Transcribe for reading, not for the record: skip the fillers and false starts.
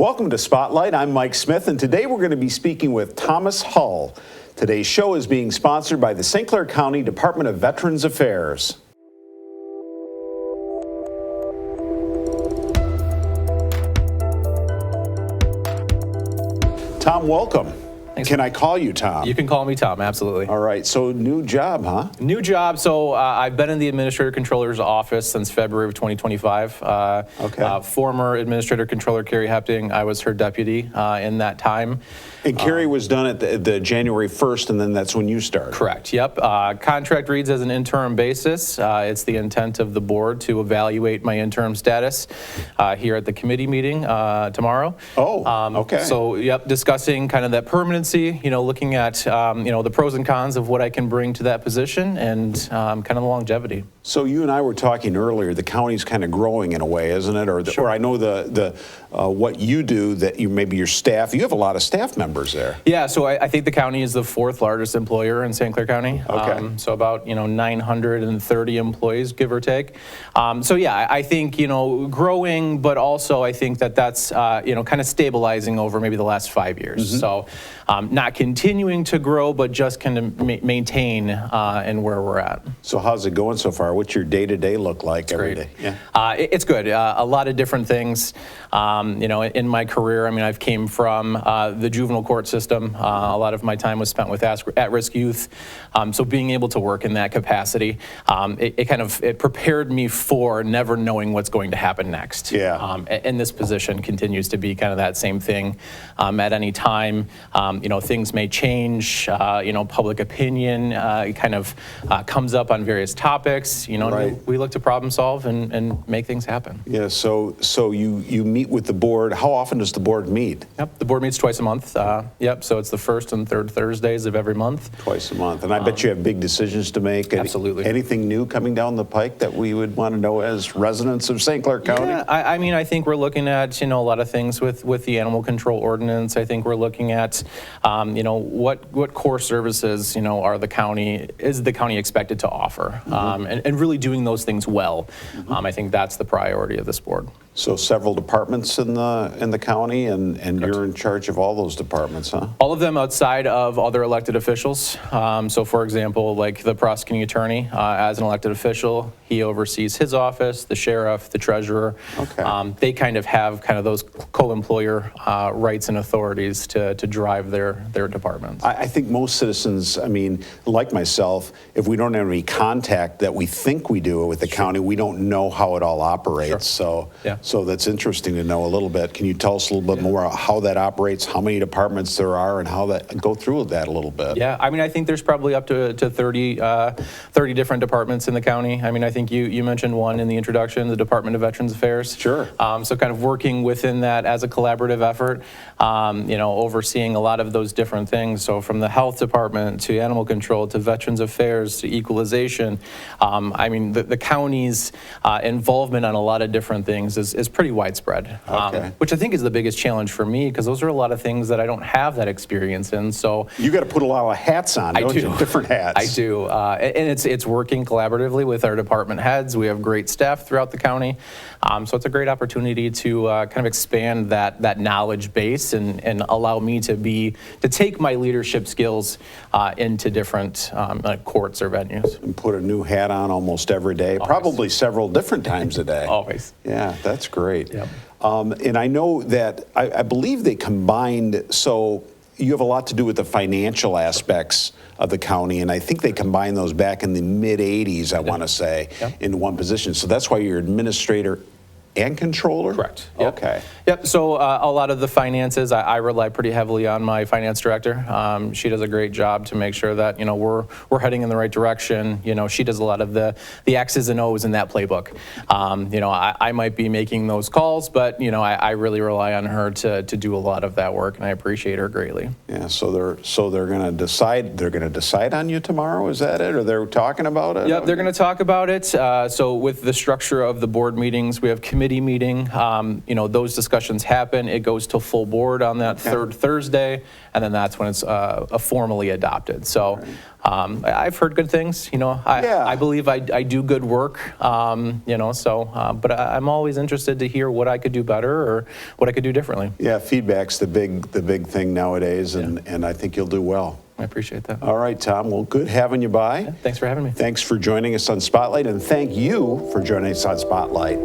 Welcome to Spotlight. I'm Mike Smith, and today we're going to be speaking with Thomas Hull. Today's show is being sponsored by the St. Clair County Department of Veterans Affairs. Tom, welcome. Thanks. Can I call you Tom? You can call me Tom, absolutely. All right, so new job, huh? New job. So I've been in the Administrator Controller's office since February of 2025. Okay. Former Administrator Controller Carrie Hepting, I was her deputy in that time. And Carrie was done at the January 1st, and then that's when you started. Correct, yep. Contract reads as an interim basis. It's the intent of the board to evaluate my interim status here at the committee meeting tomorrow. Oh, okay. So, yep, discussing kind of that permanency, looking at, the pros and cons of what I can bring to that position and kind of the longevity. So you and I were talking earlier, the county's kind of growing in a way, isn't it? Or I know what you do, that maybe your staff, you have a lot of staff members there. Yeah, so I think the county is the fourth largest employer in St. Clair County. Okay. So about 930 employees, give or take. So yeah, I think growing, but also I think that's kind of stabilizing over maybe the last 5 years. Mm-hmm. So not continuing to grow, but just kind of maintain in where we're at. So how's it going so far? What's your day-to-day look like every day? Yeah. It's good. A lot of different things. In my career, I've came from the juvenile court system. A lot of my time was spent with at-risk youth. So being able to work in that capacity, it prepared me for never knowing what's going to happen next. Yeah. And this position continues to be kind of that same thing. At any time, things may change. Public opinion comes up on various topics. Right. We look to problem solve and make things happen. Yeah. So you meet with the board. How often does the board meet? Yep. The board meets twice a month. So it's the first and third Thursdays of every month. Twice a month. And I bet you have big decisions to make. Absolutely. Anything new coming down the pike that we would want to know as residents of St. Clair County? Yeah, I think we're looking at, a lot of things with the animal control ordinance. I think we're looking at, what core services, is the county expected to offer, and really doing those things well. Mm-hmm. I think that's the priority of this board. So several departments in the county, and you're in charge of all those departments, huh? All of them outside of other elected officials. So for example, like the prosecuting attorney, as an elected official, he oversees his office, the sheriff, the treasurer. Okay. They kind of have those co-employer rights and authorities to drive their departments. I think most citizens, like myself, if we don't have any contact that we think we do with the county, we don't know how it all operates. Sure. So that's interesting to know a little bit. Can you tell us a little bit more about how that operates, how many departments there are, and how go through that a little bit? Yeah, I think there's probably up to 30 different departments in the county. I think you mentioned one in the introduction, the Department of Veterans Affairs. Sure. So kind of working within that as a collaborative effort, overseeing a lot of those different things. So from the health department to animal control to Veterans Affairs to equalization, the county's involvement on a lot of different things is pretty widespread, okay. Which I think is the biggest challenge for me, because those are a lot of things that I don't have that experience in. So you got to put a lot of hats on, don't you? Different hats. I do, and it's working collaboratively with our department heads. We have great staff throughout the county, so it's a great opportunity to kind of expand that knowledge base and allow me to take my leadership skills into different courts or venues. And put a new hat on almost every day, Always. Probably several different times a day. Always. Yeah, that's great. Yep. And I know that I believe they combined, so you have a lot to do with the financial aspects of the county, and I think they combined those back in the mid-'80s, I want to say, into one position. So that's why you're administrator and controller? Correct. Yep. Okay. Yep. So a lot of the finances, I rely pretty heavily on my finance director. She does a great job to make sure that we're heading in the right direction. She does a lot of the X's and O's in that playbook. I might be making those calls, but I really rely on her to do a lot of that work, and I appreciate her greatly. Yeah. So they're going to decide. They're going to decide on you tomorrow. Is that it? Or they're talking about it? Yep. They're going to talk about it. So with the structure of the board meetings, we have committee committee meeting, those discussions happen. It goes to full board on that third Thursday, and then that's when it's formally adopted. So I've heard good things. I believe I do good work. But I'm always interested to hear what I could do better or what I could do differently. Yeah, feedback's the big thing nowadays, and I think you'll do well. I appreciate that. All right, Tom. Well, good having you by. Thanks for having me. Thanks for joining us on Spotlight, and thank you for joining us on Spotlight.